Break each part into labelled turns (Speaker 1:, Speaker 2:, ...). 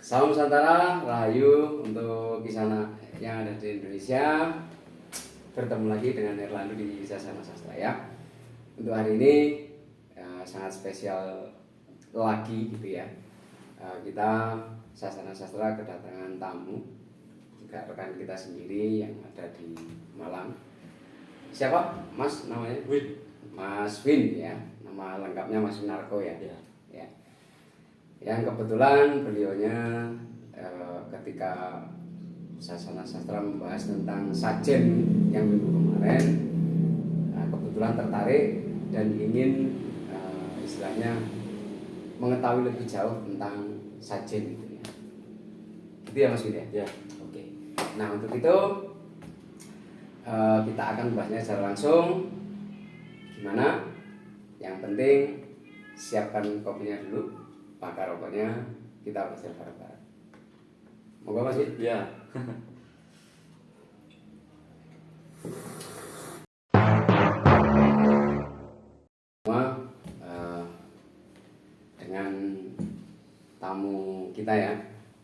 Speaker 1: Salam Nusantara, Rahayu untuk Kisana yang ada di Indonesia. Bertemu lagi dengan Erlando di Sasana Sastra ya. Untuk hari ini sangat spesial lagi gitu ya. Kita Sasana Sastra kedatangan tamu, juga rekan kita sendiri yang ada di Malang. Siapa Mas namanya?
Speaker 2: Win.
Speaker 1: Mas Win ya. Nama lengkapnya Mas Winarko ya.
Speaker 2: Ya.
Speaker 1: Yang kebetulan beliaunya ketika Sasana Sastra membahas tentang sajen yang minggu kemarin, kebetulan tertarik dan ingin istilahnya mengetahui lebih jauh tentang sajen gitu ya. Itu ya Mas Win ya?
Speaker 2: Ya.
Speaker 1: Oke. Nah untuk itu kita akan membahasnya secara langsung. Gimana? Yang penting siapkan kopinya dulu, pakai rokoknya, kita belajar bareng-bareng. Moga Mas Win?
Speaker 2: Ya.
Speaker 1: Semua dengan tamu kita ya,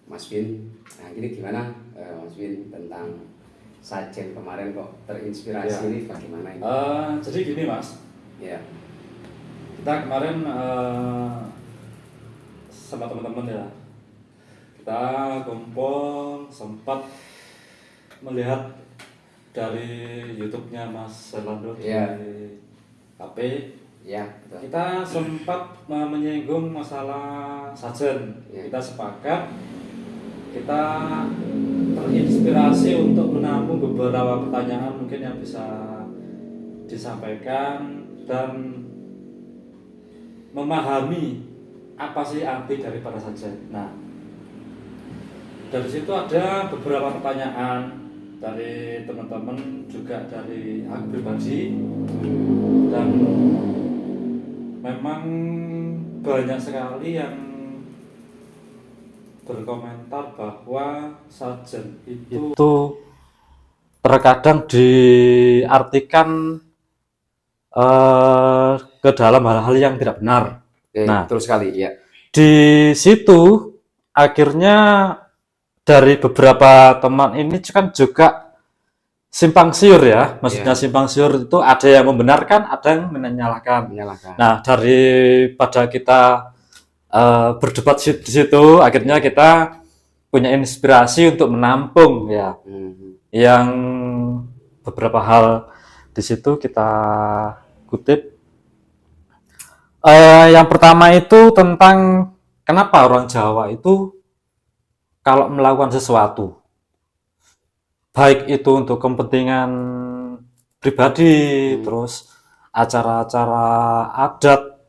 Speaker 1: Mas Win. Nah ini gimana Mas Win tentang sajen kemarin kok terinspirasi
Speaker 2: Ya.
Speaker 1: ini bagaimana ini?
Speaker 2: Jadi gini Mas,
Speaker 1: Ya.
Speaker 2: kita kemarin sama teman-teman ya, kita kumpul sempat melihat dari YouTube-nya Mas Erlando di
Speaker 1: Ya.
Speaker 2: HP.
Speaker 1: Ya, betul.
Speaker 2: Kita sempat menyinggung masalah sajen.
Speaker 1: Ya.
Speaker 2: Kita sepakat, kita terinspirasi untuk menampung beberapa pertanyaan mungkin yang bisa disampaikan dan memahami apa sih arti daripada sajen. Nah, dari situ ada beberapa pertanyaan dari teman-teman, juga dari aku pribadi, dan memang banyak sekali yang berkomentar bahwa sajen itu terkadang diartikan ke dalam hal-hal yang tidak benar.
Speaker 1: Oke,
Speaker 2: Nah,
Speaker 1: betul sekali ya.
Speaker 2: di situ akhirnya dari beberapa teman ini kan juga simpang siur ya, maksudnya simpang siur itu ada yang membenarkan, ada yang menyalahkan. Nah, daripada kita berdebat di situ, akhirnya kita punya inspirasi untuk menampung ya, yang beberapa hal di situ kita kutip. Yang pertama itu tentang kenapa orang Jawa itu kalau melakukan sesuatu, baik itu untuk kepentingan pribadi, terus acara-acara adat,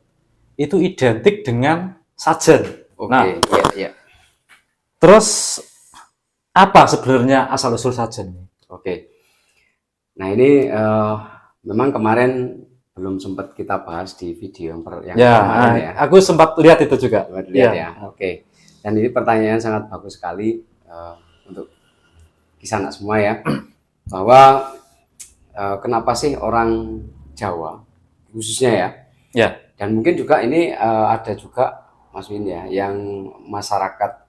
Speaker 2: itu identik dengan sajen.
Speaker 1: Oke,
Speaker 2: Nah,
Speaker 1: ya.
Speaker 2: terus apa sebenarnya asal-usul sajen?
Speaker 1: Oke. Nah ini memang kemarin belum sempat kita bahas di video yang kemarin ya.
Speaker 2: Aku sempat lihat itu juga.
Speaker 1: Ya. Oke. Dan ini pertanyaan sangat bagus sekali untuk Kisana semua ya, bahwa kenapa sih orang Jawa khususnya ya, dan mungkin juga ini ada juga Mas Win ya, yang masyarakat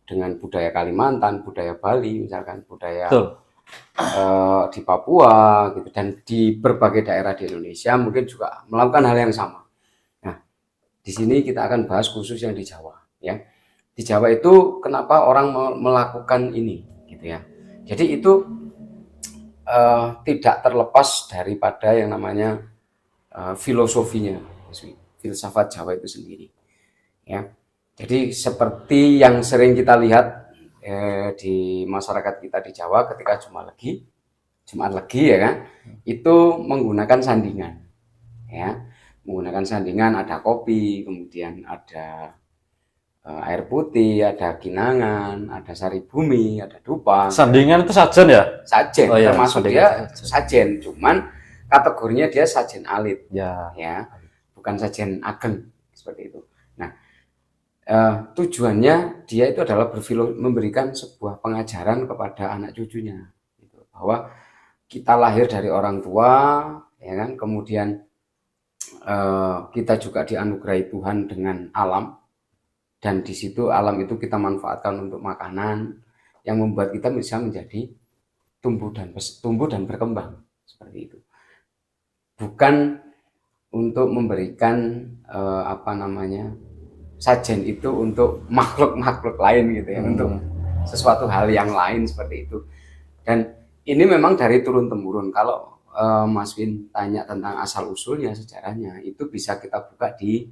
Speaker 1: dengan budaya Kalimantan, budaya Bali misalkan, budaya di Papua gitu, dan di berbagai daerah di Indonesia mungkin juga melakukan hal yang sama. Nah, di sini kita akan bahas khusus yang di Jawa ya. Di Jawa itu kenapa orang melakukan ini gitu ya. Jadi itu tidak terlepas daripada yang namanya filosofinya, filsafat Jawa itu sendiri ya. Jadi seperti yang sering kita lihat di masyarakat kita di Jawa ketika Jumat Legi ya kan, itu menggunakan sandingan ya, menggunakan sandingan, ada kopi, kemudian ada air putih, ada ginangan, ada sari bumi, ada dupa.
Speaker 2: Sandingan itu sajen ya?
Speaker 1: Sajen, termasuk dia sajen, cuman kategorinya dia sajen alit ya, bukan sajen ageng seperti itu. Nah, tujuannya dia itu adalah memberikan sebuah pengajaran kepada anak cucunya gitu, bahwa kita lahir dari orang tua ya kan, kemudian kita juga dianugerahi Tuhan dengan alam dan di situ alam itu kita manfaatkan untuk makanan yang membuat kita bisa menjadi tumbuh dan berkembang seperti itu. Bukan untuk memberikan sajen itu untuk makhluk-makhluk lain gitu ya, untuk sesuatu hal yang lain seperti itu. Dan ini memang dari turun temurun. Kalau Mas Win tanya tentang asal usulnya, sejarahnya, itu bisa kita buka di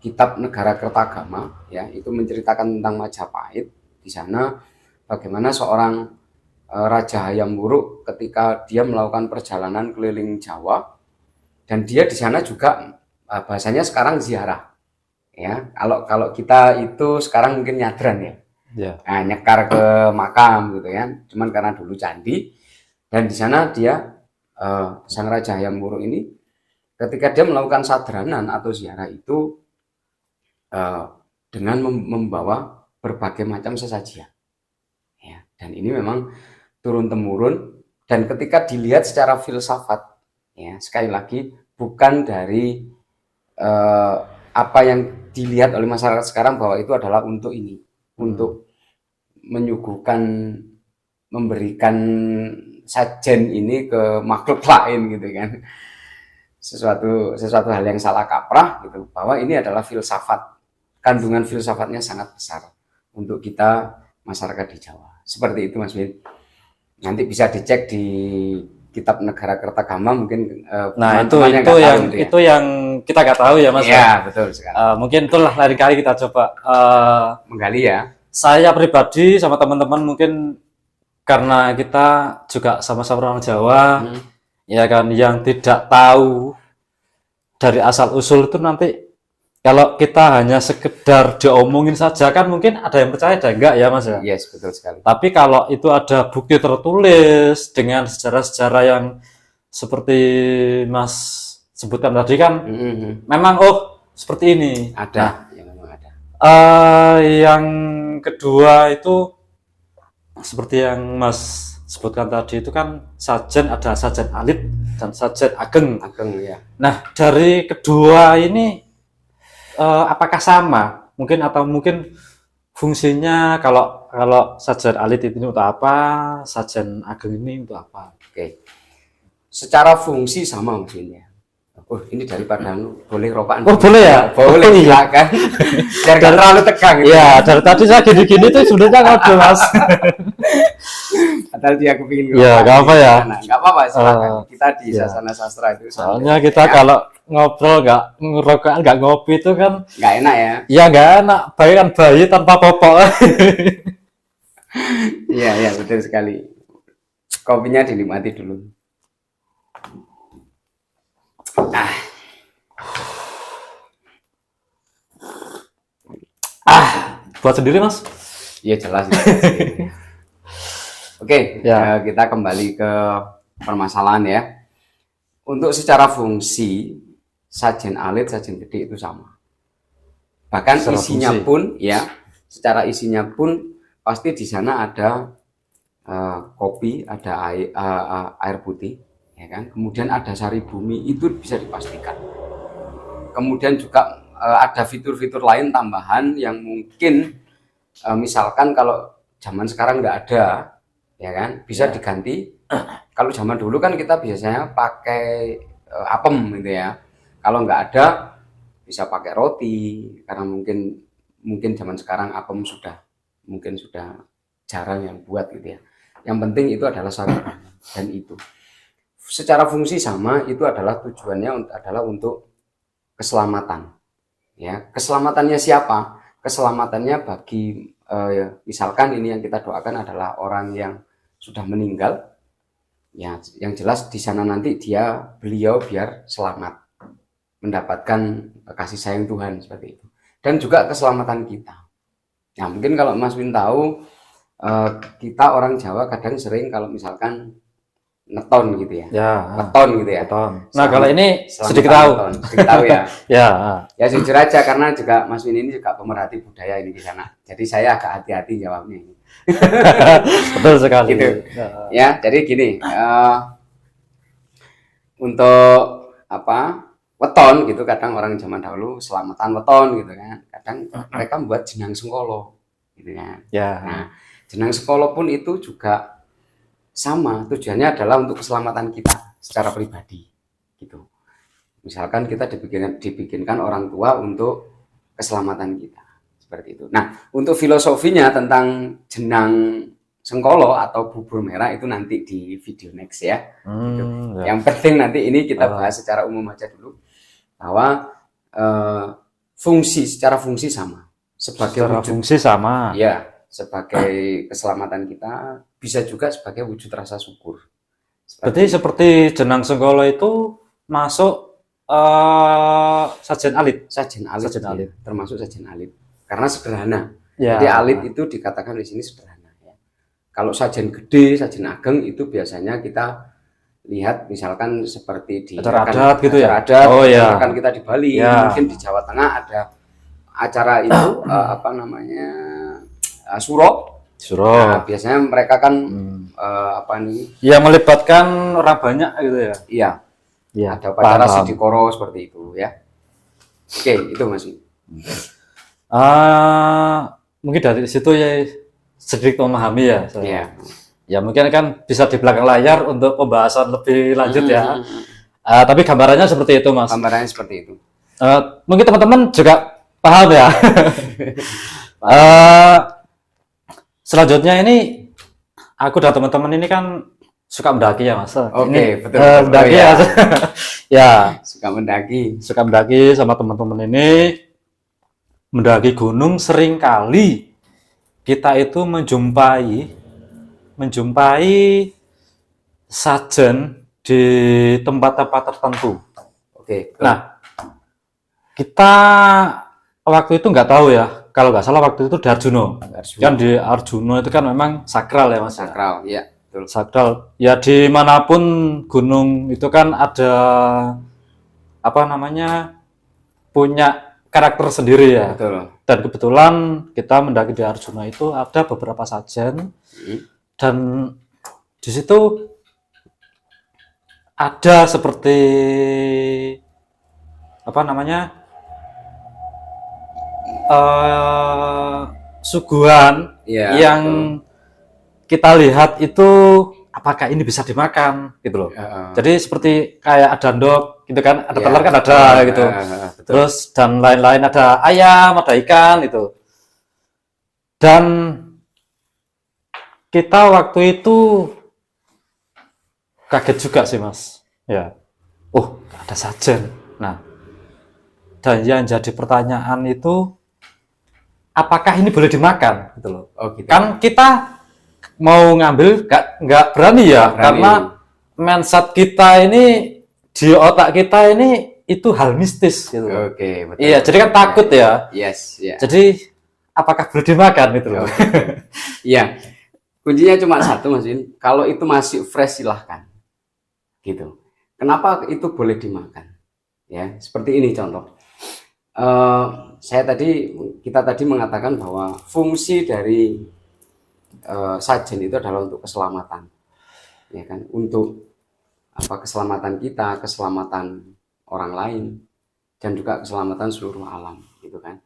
Speaker 1: kitab Negara Kertagama ya, itu menceritakan tentang Majapahit. Di sana bagaimana seorang Raja Hayam Wuruk ketika dia melakukan perjalanan keliling Jawa, dan dia di sana juga bahasanya sekarang ziarah ya. Kalau kita itu sekarang mungkin nyadran ya. Nah, nyekar ke makam gitu ya. Cuman karena dulu candi, dan di sana dia sang Raja Hayam Wuruk ini ketika dia melakukan sadranan atau ziarah itu dengan membawa berbagai macam sesajian ya. Dan ini memang turun temurun, dan ketika dilihat secara filsafat ya, sekali lagi bukan dari apa yang dilihat oleh masyarakat sekarang bahwa itu adalah untuk ini, untuk menyuguhkan, memberikan sajen ini ke makhluk lain gitu kan, sesuatu hal yang salah kaprah gitu, bahwa ini adalah filsafat, kandungan filsafatnya sangat besar untuk kita masyarakat di Jawa. Seperti itu Mas Win. Nanti bisa dicek di kitab Negara Kertagama mungkin.
Speaker 2: Nah itu yang kita nggak tahu ya Mas.
Speaker 1: Iya betul sekali.
Speaker 2: Mungkin itulah lain kali kita coba
Speaker 1: menggali ya.
Speaker 2: Saya pribadi sama teman-teman mungkin karena kita juga sama-sama orang Jawa, ya kan, yang tidak tahu dari asal usul itu, nanti kalau kita hanya sekedar diomongin saja kan mungkin ada yang percaya, ada enggak ya Mas ya.
Speaker 1: Yes, betul sekali.
Speaker 2: Tapi kalau itu ada bukti tertulis dengan sejarah-sejarah yang seperti Mas sebutkan tadi kan, memang seperti ini.
Speaker 1: Ada, yang memang ada.
Speaker 2: Yang kedua itu seperti yang Mas sebutkan tadi itu kan sajen, ada sajen alit dan sajen ageng.
Speaker 1: Ageng ya.
Speaker 2: Nah, dari kedua ini apakah sama? Mungkin fungsinya kalau sajen alit itu untuk apa, sajen ageng ini untuk apa?
Speaker 1: Oke. Secara fungsi sama maksudnya. Ini daripada boleh rokokan.
Speaker 2: Boleh ya?
Speaker 1: Boleh iya kan. Biar gak terlalu tegang gitu.
Speaker 2: Ya, dari tadi saya gini-gini tuh sebenarnya ngobrol Mas.
Speaker 1: Padahal dia kepingin
Speaker 2: ngerokok. Ya, enggak apa ya.
Speaker 1: Enggak apa-apa, silakan. Kita di Sasana Sastra itu.
Speaker 2: Soalnya kita kalau ngobrol nggak ngerokok, nggak ngopi itu kan
Speaker 1: nggak enak ya.
Speaker 2: Iya, nggak enak. Bayangkan bayi tanpa popok.
Speaker 1: Iya, betul sekali. Kopinya dinikmati dulu.
Speaker 2: Buat sendiri Mas?
Speaker 1: Iya jelas. Oke, kita kembali ke permasalahan ya. Untuk secara fungsi, sajen alit, sajen gede itu sama. Bahkan secara isinya fungsi pun ya, secara isinya pun pasti di sana ada kopi, ada air putih, ya kan. Kemudian ada sari bumi, itu bisa dipastikan. Kemudian juga ada fitur-fitur lain tambahan yang mungkin misalkan kalau zaman sekarang nggak ada, ya kan, bisa diganti. Kalau zaman dulu kan kita biasanya pakai apem gitu ya. Kalau nggak ada bisa pakai roti, karena mungkin zaman sekarang apem sudah jarang yang buat gitu ya. Yang penting itu adalah sari dan itu. Secara fungsi sama, itu adalah tujuannya adalah untuk keselamatan. Ya, keselamatannya siapa? Keselamatannya bagi misalkan ini yang kita doakan adalah orang yang sudah meninggal. Ya, yang jelas di sana nanti beliau biar selamat, mendapatkan kasih sayang Tuhan seperti itu. Dan juga keselamatan kita. Nah, mungkin kalau Mas Win tahu, kita orang Jawa kadang sering kalau misalkan neton gitu ya. Neton gitu ya.
Speaker 2: Nah, kalau ini sedikit tahu
Speaker 1: ya.
Speaker 2: Ya
Speaker 1: jujur aja, karena juga Mas Win ini juga pemerhati budaya ini di sana. Jadi saya agak hati-hati jawabnya ini.
Speaker 2: Betul sekali.
Speaker 1: Gitu. Ya, jadi gini, untuk weton gitu, kadang orang zaman dahulu selamatan weton gitu kan, kadang mereka membuat jenang sengkolo gitu kan.
Speaker 2: Ya.
Speaker 1: Nah, jenang sengkolo pun itu juga sama, tujuannya adalah untuk keselamatan kita secara pribadi gitu. Misalkan kita dibikinkan orang tua untuk keselamatan kita seperti itu. Nah, untuk filosofinya tentang jenang sengkolo atau bubur merah itu nanti di video next ya. Gitu.
Speaker 2: Ya.
Speaker 1: Yang penting nanti ini kita bahas secara umum aja dulu bahwa secara fungsi sama.
Speaker 2: Secara fungsi sama.
Speaker 1: Ya, sebagai keselamatan kita, bisa juga sebagai wujud rasa syukur.
Speaker 2: Berarti seperti jenang sengkolo itu masuk sajen alit.
Speaker 1: Sajen alit, ya, termasuk sajen alit. Karena sederhana.
Speaker 2: Ya.
Speaker 1: Jadi alit itu dikatakan di sini sederhana. Ya. Kalau sajen gede, sajen ageng itu biasanya kita lihat misalkan seperti di
Speaker 2: acara adat gitu ya.
Speaker 1: Adat,
Speaker 2: oh ya.
Speaker 1: Misalkan kita di Bali, mungkin di Jawa Tengah ada acara itu apa namanya suro. Nah, biasanya mereka kan apa nih?
Speaker 2: Ya melibatkan orang banyak gitu ya.
Speaker 1: Iya. Ya, ada upacara sidikoro seperti itu ya. Oke, itu Mas.
Speaker 2: Mungkin dari situ ya sedikit memahami ya.
Speaker 1: Iya.
Speaker 2: Ya mungkin kan bisa di belakang layar untuk pembahasan lebih lanjut ya. Tapi gambarannya seperti itu Mas.
Speaker 1: Gambarannya seperti itu.
Speaker 2: Mungkin teman-teman juga paham ya. Selanjutnya ini aku dan teman-teman ini kan suka mendaki ya Mas.
Speaker 1: Oke, betul.
Speaker 2: Mendaki ya. Ya,
Speaker 1: suka mendaki.
Speaker 2: Suka mendaki sama teman-teman ini. Mendaki gunung sering kali kita itu menjumpai sajen di tempat-tempat tertentu.
Speaker 1: Oke.
Speaker 2: Nah, kita waktu itu nggak tahu ya. Kalau nggak salah waktu itu di Arjuno. Kan di Arjuno itu kan memang sakral ya Mas.
Speaker 1: Sakral, ya. Betul.
Speaker 2: Sakral. Ya dimanapun gunung itu kan ada apa namanya punya karakter sendiri ya.
Speaker 1: Betul.
Speaker 2: Dan kebetulan kita mendaki di Arjuna itu ada beberapa sajen dan di situ ada seperti apa namanya suguhan yang kita lihat itu apakah ini bisa dimakan gitu loh. Jadi seperti kayak ada ndok gitu kan, ada telur kan ada gitu. Terus dan lain-lain, ada ayam, ada ikan itu. Dan kita waktu itu kaget juga sih Mas. Ya. Oh, ada sajen. Nah, dan yang jadi pertanyaan itu apakah ini boleh dimakan gitu loh.
Speaker 1: Gitu.
Speaker 2: Kan kita mau ngambil nggak berani ya, karena mindset kita ini di otak kita ini itu hal mistis gitu.
Speaker 1: Oke, betul.
Speaker 2: Iya, jadi kan takut ya.
Speaker 1: Yes, ya.
Speaker 2: Jadi apakah boleh dimakan gitu loh.
Speaker 1: Iya. Kuncinya cuma satu Mas Win, kalau itu masih fresh silahkan. Gitu. Kenapa itu boleh dimakan? Ya, seperti ini contoh. Kita tadi mengatakan bahwa fungsi dari sajen itu adalah untuk keselamatan, ya kan, untuk apa, keselamatan kita, keselamatan orang lain, dan juga keselamatan seluruh alam, gitu kan.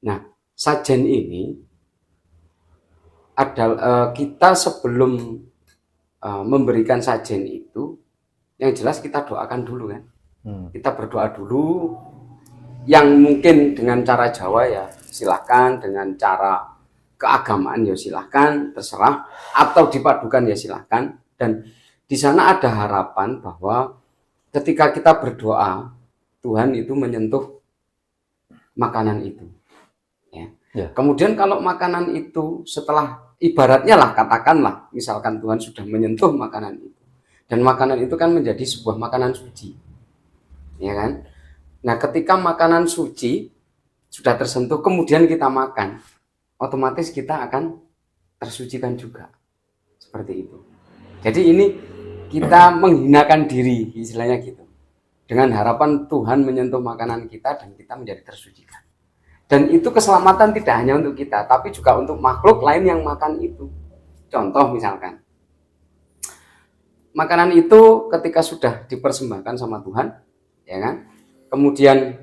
Speaker 1: Nah, sajen ini adalah kita sebelum memberikan sajen itu, yang jelas kita doakan dulu kan, kita berdoa dulu, yang mungkin dengan cara Jawa ya silahkan, dengan cara keagamaan ya silahkan, terserah, atau dipadukan ya silahkan. Dan di sana ada harapan bahwa ketika kita berdoa, Tuhan itu menyentuh makanan itu. Ya. Kemudian kalau makanan itu setelah, ibaratnya lah, katakanlah, misalkan Tuhan sudah menyentuh makanan itu, dan makanan itu kan menjadi sebuah makanan suci, ya kan? Nah, ketika makanan suci sudah tersentuh, kemudian kita makan, otomatis kita akan tersucikan juga, seperti itu. Jadi ini kita menghinakan diri, istilahnya gitu, dengan harapan Tuhan menyentuh makanan kita dan kita menjadi tersucikan. Dan itu keselamatan tidak hanya untuk kita, tapi juga untuk makhluk lain yang makan itu. Contoh misalkan, makanan itu ketika sudah dipersembahkan sama Tuhan, ya kan, kemudian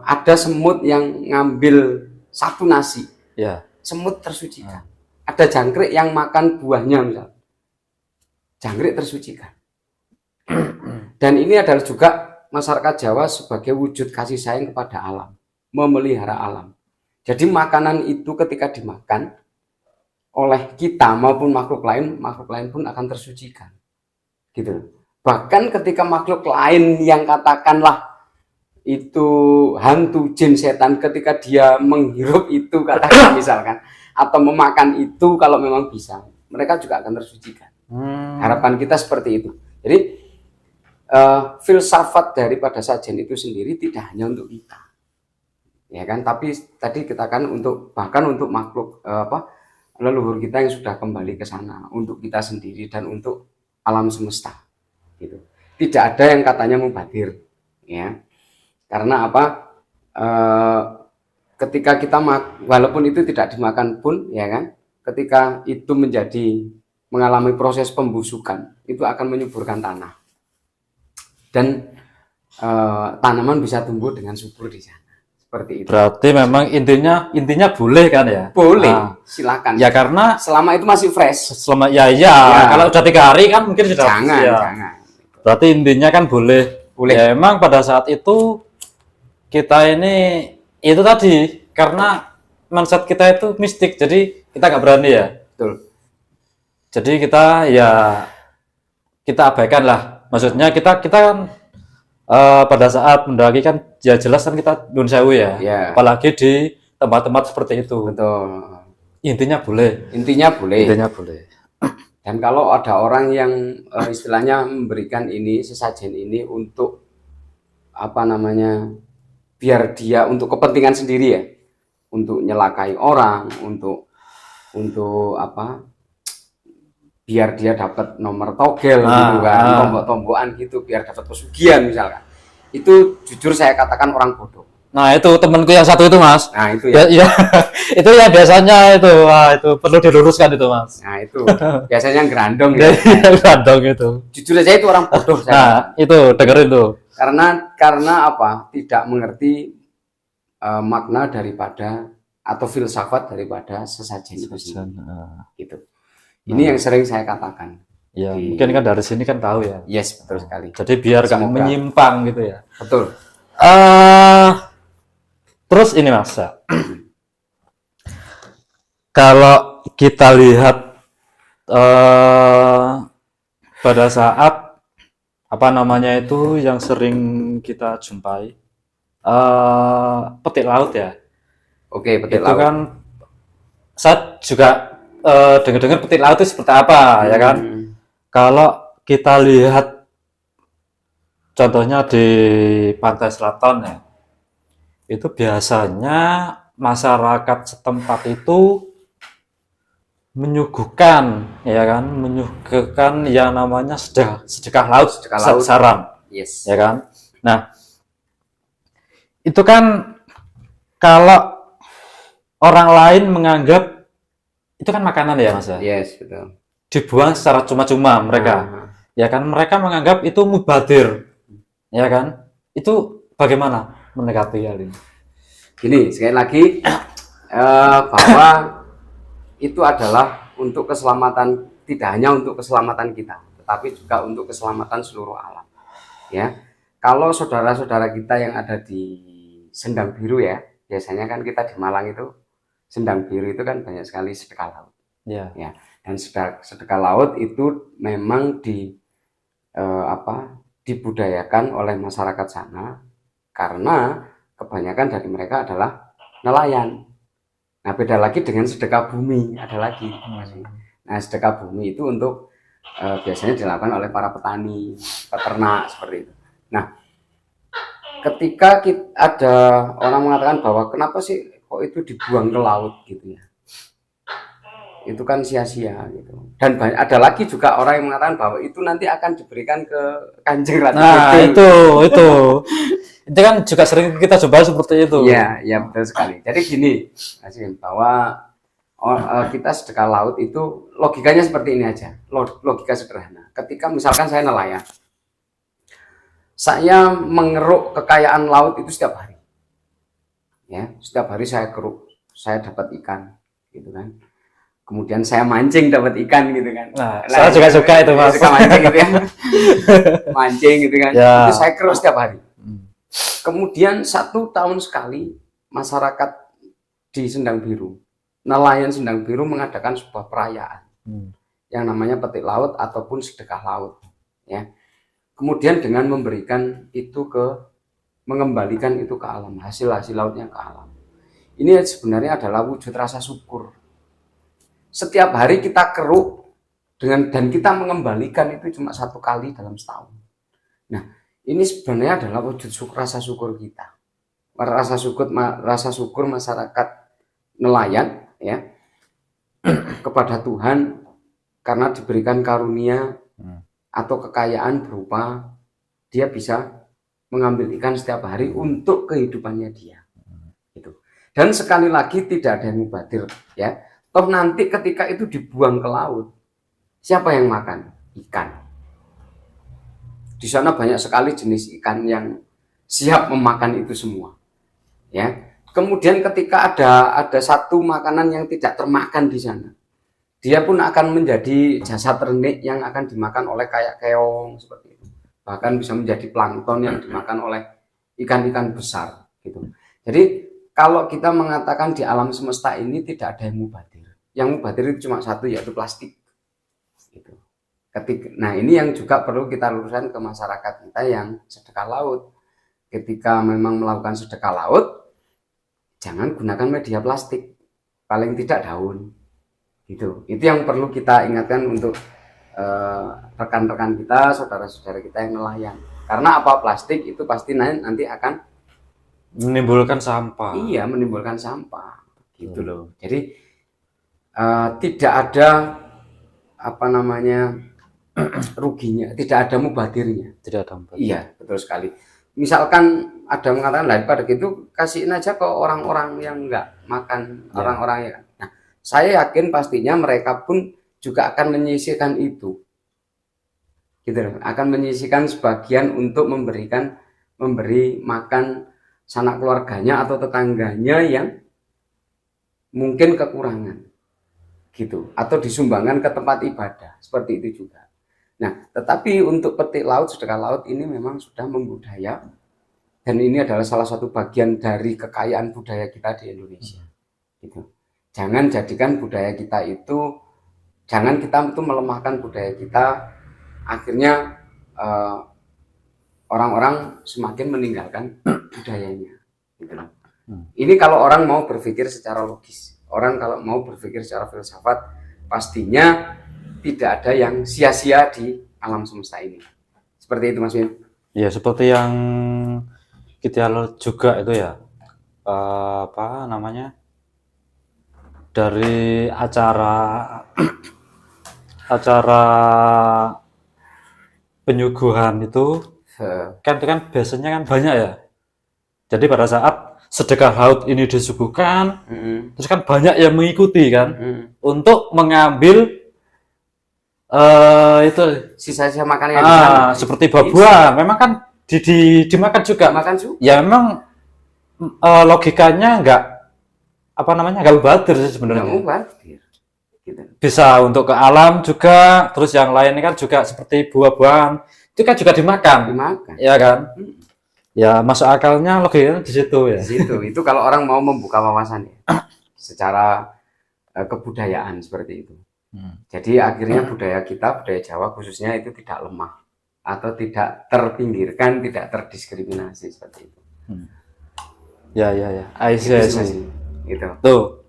Speaker 1: ada semut yang ngambil satu nasi,
Speaker 2: Ya.
Speaker 1: semut tersucikan. Ada jangkrik yang makan buahnya misal, jangkrik tersucikan. Dan ini adalah juga masyarakat Jawa sebagai wujud kasih sayang kepada alam, memelihara alam. Jadi makanan itu ketika dimakan oleh kita maupun makhluk lain pun akan tersucikan. Gitu. Bahkan ketika makhluk lain yang katakanlah itu hantu, jin, setan, ketika dia menghirup itu katakan misalkan, atau memakan itu kalau memang bisa, mereka juga akan tersucikan. Harapan kita seperti itu. Jadi filsafat daripada sajian itu sendiri tidak hanya untuk kita, ya kan, tapi tadi kita kan bahkan untuk makhluk leluhur kita yang sudah kembali ke sana, untuk kita sendiri dan untuk alam semesta, gitu. Tidak ada yang katanya mubadir, ya. Karena apa? Ketika kita walaupun itu tidak dimakan pun, ya kan, ketika itu mengalami proses pembusukan, itu akan menyuburkan tanah, dan tanaman bisa tumbuh dengan subur di sana. Seperti itu.
Speaker 2: Berarti memang intinya boleh kan ya?
Speaker 1: Boleh, silakan.
Speaker 2: Ya karena
Speaker 1: selama itu masih fresh.
Speaker 2: Ya, kalau udah 3 hari kan mungkin sudah.
Speaker 1: Jangan.
Speaker 2: Berarti intinya kan boleh. Ya emang pada saat itu kita ini itu tadi karena mindset kita itu mistik, jadi kita nggak berani ya.
Speaker 1: Betul.
Speaker 2: Jadi kita abaikan lah. Maksudnya kita kan pada saat mendaki kan ya jelas kan kita nyuwun sewu ya. Apalagi di tempat-tempat seperti itu.
Speaker 1: Betul.
Speaker 2: Intinya boleh.
Speaker 1: Dan kalau ada orang yang istilahnya memberikan sesajen ini untuk biar dia untuk kepentingan sendiri ya, untuk nyelakai orang, untuk biar dia dapat nomor togel gitu kan, tombok-tombokan gitu, biar dapat pesugihan misalkan. Itu jujur saya katakan orang bodoh.
Speaker 2: Nah itu temanku yang satu itu mas.
Speaker 1: Nah itu ya.
Speaker 2: Itu ya biasanya itu, itu perlu diluruskan itu mas.
Speaker 1: Nah itu biasanya gerandong ya.
Speaker 2: Gerandong itu.
Speaker 1: Jujur aja itu orang bodoh.
Speaker 2: Nah itu dengerin tuh.
Speaker 1: Karena apa? Tidak mengerti makna daripada atau filsafat daripada sesajen itu sendiri. Gitu. Ini yang sering saya katakan.
Speaker 2: Ya, mungkin kan dari sini kan tahu ya.
Speaker 1: Yes, betul sekali.
Speaker 2: Jadi biar nggak menyimpang gitu ya.
Speaker 1: Betul.
Speaker 2: Terus ini mas, kalau kita lihat pada saat itu yang sering kita jumpai petik laut ya.
Speaker 1: Oke, petik
Speaker 2: itu
Speaker 1: laut.
Speaker 2: Kan saya juga dengar-dengar petik laut itu seperti apa ya kan. Kalau kita lihat contohnya di pantai selatan ya, itu biasanya masyarakat setempat itu menyuguhkan yang namanya sedekah laut, saram.
Speaker 1: Yes.
Speaker 2: Ya kan. Nah, itu kan kalau orang lain menganggap itu kan makanan ya mas ya.
Speaker 1: Yes, betul.
Speaker 2: Dibuang secara cuma-cuma mereka. Ya kan, mereka menganggap itu mubadir. Ya kan? Itu bagaimana mendekati hal ini?
Speaker 1: Gini, sekali lagi bahwa itu adalah untuk keselamatan, tidak hanya untuk keselamatan kita, tetapi juga untuk keselamatan seluruh alam. Ya, kalau saudara-saudara kita yang ada di Sendang Biru ya, biasanya kan kita di Malang itu Sendang Biru itu kan banyak sekali sedekah laut.
Speaker 2: Ya.
Speaker 1: Dan sedekah laut itu memang dibudayakan oleh masyarakat sana karena kebanyakan dari mereka adalah nelayan. Nah, beda lagi dengan sedekah bumi, ada lagi. Nah, sedekah bumi itu untuk biasanya dilakukan oleh para petani, peternak seperti itu. Nah, ketika ada orang mengatakan bahwa kenapa sih kok itu dibuang ke laut gitu ya, itu kan sia-sia gitu. Dan ada lagi juga orang yang mengatakan bahwa itu nanti akan diberikan ke Kanjeng Ratu.
Speaker 2: Nah, itu kan juga sering kita coba seperti itu.
Speaker 1: Ya betul sekali. Jadi gini, bahwa kita sedekah laut itu logikanya seperti ini aja, logika sederhana. Ketika misalkan saya nelayan, Saya mengeruk kekayaan laut itu setiap hari. Ya, setiap hari saya keruk, saya dapat ikan, gitu kan. Kemudian saya mancing dapat ikan gitu kan.
Speaker 2: Nah, saya juga suka itu Mas.
Speaker 1: Suka mancing gitu ya. Mancing gitu kan.
Speaker 2: Ya.
Speaker 1: Itu saya keruk setiap hari. Kemudian 1 tahun sekali masyarakat di Sendang Biru, nelayan Sendang Biru mengadakan sebuah perayaan yang namanya petik laut ataupun sedekah laut. Ya. Kemudian dengan memberikan itu mengembalikan itu ke alam, hasil lautnya ke alam. Ini sebenarnya adalah wujud rasa syukur. Setiap hari kita keruk dan kita mengembalikan itu cuma 1 kali dalam setahun. Nah, ini sebenarnya adalah wujud rasa syukur kita. Rasa syukur masyarakat nelayan ya kepada Tuhan karena diberikan karunia atau kekayaan berupa dia bisa mengambil ikan setiap hari untuk kehidupannya dia. Gitu. Dan sekali lagi tidak ada yang mubadir ya. Toh nanti ketika itu dibuang ke laut, siapa yang makan? Ikan. Di sana banyak sekali jenis ikan yang siap memakan itu semua. Ya. Kemudian ketika ada satu makanan yang tidak termakan di sana, dia pun akan menjadi jasad renik yang akan dimakan oleh kayak keong seperti itu. Bahkan bisa menjadi plankton yang dimakan oleh ikan-ikan besar gitu. Jadi kalau kita mengatakan di alam semesta ini tidak ada yang mubadir. Yang mubadir itu cuma satu, yaitu plastik. Gitu. Nah ini yang juga perlu kita luruskan ke masyarakat kita yang sedekah laut. Ketika memang melakukan sedekah laut, jangan gunakan media plastik, paling tidak daun. Gitu. Itu yang perlu kita ingatkan untuk rekan-rekan kita, saudara-saudara kita yang nelayan. Karena apa, plastik itu pasti nanti akan
Speaker 2: menimbulkan sampah.
Speaker 1: Iya, menimbulkan sampah. Gitu loh. Jadi tidak ada apa namanya ruginya, tidak ada mubadirnya.
Speaker 2: Tidak ada mubadir.
Speaker 1: Iya, betul sekali. Misalkan ada mengatakan daripada gitu kasihin aja ke orang-orang yang enggak makan, orang-orang yang. Nah, saya yakin pastinya mereka pun juga akan menyisihkan itu. Gitu loh, akan menyisihkan sebagian untuk memberi makan sanak keluarganya atau tetangganya yang mungkin kekurangan. Gitu, atau disumbangkan ke tempat ibadah, seperti itu juga. Nah, tetapi untuk petik laut, sedekah laut ini memang sudah membudaya dan ini adalah salah satu bagian dari kekayaan budaya kita di Indonesia. Gitu. Jangan jadikan budaya kita itu, jangan kita itu melemahkan budaya kita, akhirnya orang-orang semakin meninggalkan budayanya. Gitu. Ini kalau orang mau berpikir secara logis. Orang kalau mau berpikir secara filsafat, pastinya tidak ada yang sia-sia di alam semesta ini. Seperti itu Mas Win.
Speaker 2: Ya, seperti yang kita lihat juga itu ya, apa namanya, dari acara penyuguhan itu kan biasanya kan banyak ya. Jadi pada saat sedekah laut ini disuguhkan, terus kan banyak yang mengikuti kan, untuk mengambil itu
Speaker 1: sisa-sisa makanan yang di sana.
Speaker 2: Seperti buah-buahan, memang kan dimakan juga. Ya memang logikanya nggak mubadir sih sebenarnya.
Speaker 1: Nggak mubadir. Gitu.
Speaker 2: Bisa untuk ke alam juga, terus yang lainnya kan juga seperti buah-buahan itu kan juga dimakan. Ya kan? Ya masuk akalnya logikanya di situ ya.
Speaker 1: Di situ. Itu kalau orang mau membuka wawasan ya, secara kebudayaan seperti itu. Jadi akhirnya budaya kita, budaya Jawa khususnya itu tidak lemah atau tidak terpinggirkan, tidak terdiskriminasi seperti itu.
Speaker 2: Ya. I see.
Speaker 1: Gitu.
Speaker 2: Tuh.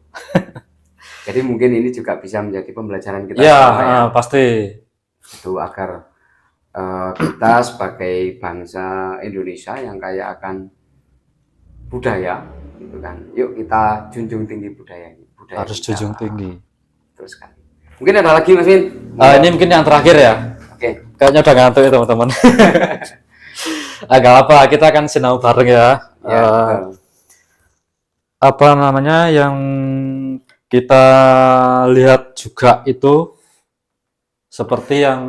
Speaker 1: Jadi mungkin ini juga bisa menjadi pembelajaran kita.
Speaker 2: Ya, pasti.
Speaker 1: Itu agar kita sebagai bangsa Indonesia yang kaya akan budaya, gitu kan. Yuk kita junjung tinggi budaya
Speaker 2: harus kita junjung tinggi.
Speaker 1: Terus kan. Mungkin ada lagi Mas Win?
Speaker 2: Ini mungkin yang terakhir ya.
Speaker 1: Oke.
Speaker 2: Kayaknya udah ngantuk ya teman-teman. Agak apa, kita akan sinau bareng ya. Apa namanya yang kita lihat juga itu seperti yang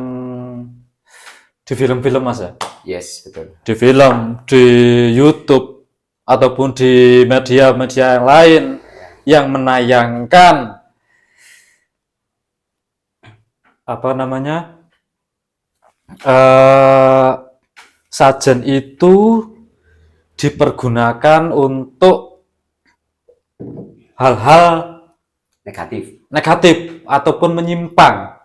Speaker 2: di film-film Mas ya.
Speaker 1: Yes, betul.
Speaker 2: di film, di YouTube, ataupun di media-media yang lain yang menayangkan apa namanya sajen itu dipergunakan untuk hal-hal
Speaker 1: Negatif.
Speaker 2: negatif ataupun menyimpang.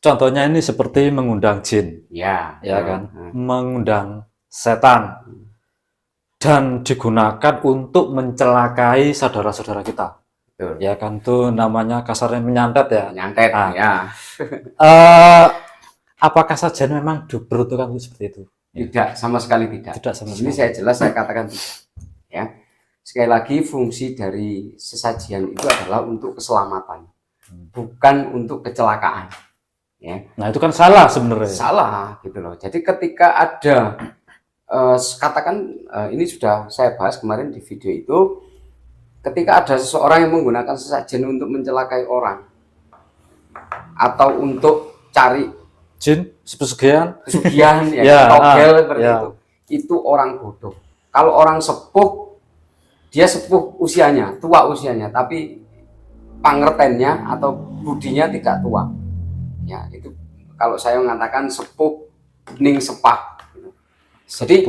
Speaker 2: Contohnya ini seperti mengundang jin,
Speaker 1: Ya,
Speaker 2: ya kan, mengundang setan, dan digunakan untuk mencelakai saudara-saudara kita,
Speaker 1: betul.
Speaker 2: ya kan, tuh namanya kasarnya menyantet ya.
Speaker 1: Nyantet,
Speaker 2: Ah.
Speaker 1: ya.
Speaker 2: Apakah sajian memang diperuntukkan untuk seperti itu?
Speaker 1: Tidak, sama sekali tidak.
Speaker 2: Tidak sama
Speaker 1: Di sini
Speaker 2: sekali.
Speaker 1: saya katakan tidak. Ya. Sekali lagi fungsi dari sesajian itu adalah untuk keselamatan, bukan untuk kecelakaan. Ya.
Speaker 2: Nah itu kan salah sebenarnya.
Speaker 1: Salah gitu loh. Jadi ketika ada katakan ini sudah saya bahas kemarin di video itu, ketika ada seseorang yang menggunakan sesajen untuk mencelakai orang atau untuk cari
Speaker 2: Jin, pesugihan,
Speaker 1: pesugihan ya,
Speaker 2: Ya,
Speaker 1: togel seperti
Speaker 2: ya.
Speaker 1: itu orang bodoh. Kalau orang sepuh, dia sepuh usianya, tua usianya, tapi pangertennya atau budinya tidak tua. Ya, itu kalau saya mengatakan sepuh ning sepah. Jadi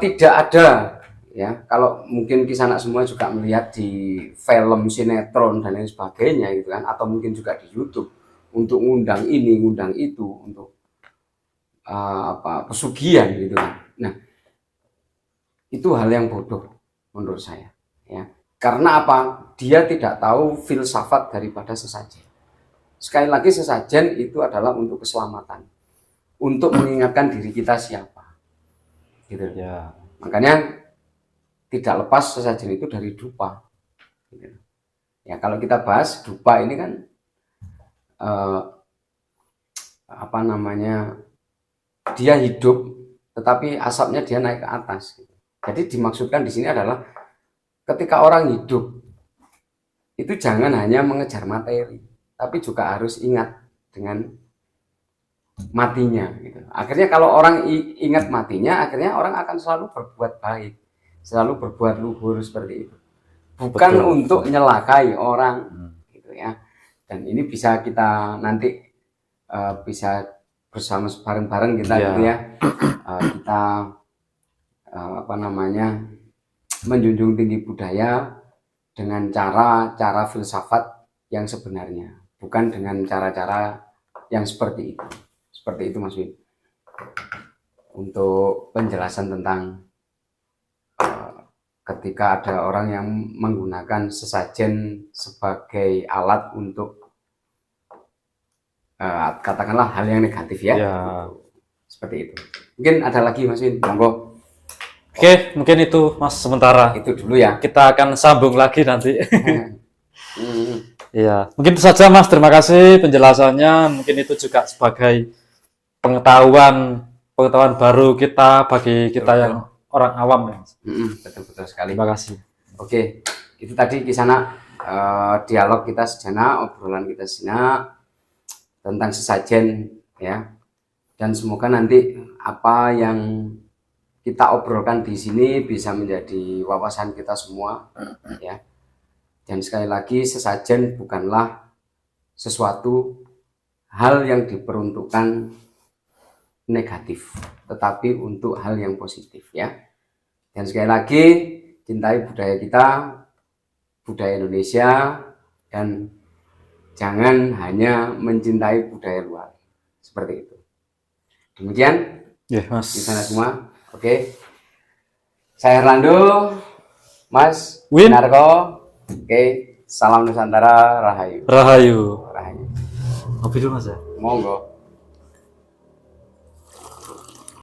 Speaker 1: tidak ada ya, kalau mungkin Kisanak semua juga melihat di film, sinetron dan lain sebagainya gitu kan, atau mungkin juga di YouTube untuk ngundang ini, ngundang itu untuk pesugihan gitu kan. Nah, itu hal yang bodoh menurut saya ya. Karena apa? Dia tidak tahu filsafat daripada sesajen. Sekali lagi sesajen itu adalah untuk keselamatan, untuk mengingatkan diri kita siapa, gitu.
Speaker 2: Ya.
Speaker 1: Makanya tidak lepas sesajen itu dari dupa. Gitu. Ya kalau kita bahas dupa ini kan apa namanya, dia hidup, tetapi asapnya dia naik ke atas. Gitu. Jadi dimaksudkan di sini adalah ketika orang hidup itu jangan hanya mengejar materi, tapi juga harus ingat dengan matinya gitu. Akhirnya kalau orang ingat matinya, akhirnya orang akan selalu berbuat baik, selalu berbuat luhur seperti itu. Bukan
Speaker 2: Betul.
Speaker 1: untuk nyelakai orang gitu ya. Dan ini bisa kita nanti bisa bersama bareng-bareng kita
Speaker 2: Ya.
Speaker 1: gitu ya. Kita apa namanya, menjunjung tinggi budaya dengan cara filsafat yang sebenarnya, bukan dengan cara-cara yang seperti itu. Seperti itu Mas Win. Untuk penjelasan tentang ketika ada orang yang menggunakan sesajen sebagai alat untuk katakanlah hal yang negatif ya.
Speaker 2: Ya.
Speaker 1: Seperti itu. Mungkin ada lagi Mas Win, monggo.
Speaker 2: Oke, mungkin itu Mas sementara.
Speaker 1: Itu dulu ya.
Speaker 2: Kita akan sambung lagi nanti.
Speaker 1: Hmm.
Speaker 2: Iya, mungkin itu saja Mas. Terima kasih penjelasannya. Mungkin itu juga sebagai pengetahuan baru kita bagi kita yang orang awam ya.
Speaker 1: Betul sekali.
Speaker 2: Terima kasih.
Speaker 1: Oke, itu tadi Kisanak dialog kita sejenak, obrolan kita sejenak tentang sesajen ya. Dan semoga nanti apa yang kita obrolkan di sini bisa menjadi wawasan kita semua ya. Dan sekali lagi sesajen bukanlah sesuatu hal yang diperuntukkan negatif, tetapi untuk hal yang positif ya. Dan sekali lagi cintai budaya kita, budaya Indonesia, dan jangan hanya mencintai budaya luar. Seperti itu. Demikian
Speaker 2: Ya, Mas.
Speaker 1: di sana semua. Oke. Saya Herlando, Mas
Speaker 2: Win.
Speaker 1: Narko. Oke, salam Nusantara, Rahayu.
Speaker 2: Rahayu.
Speaker 1: Rahayu.
Speaker 2: Ngopi dulu Mas ya.
Speaker 1: Monggo.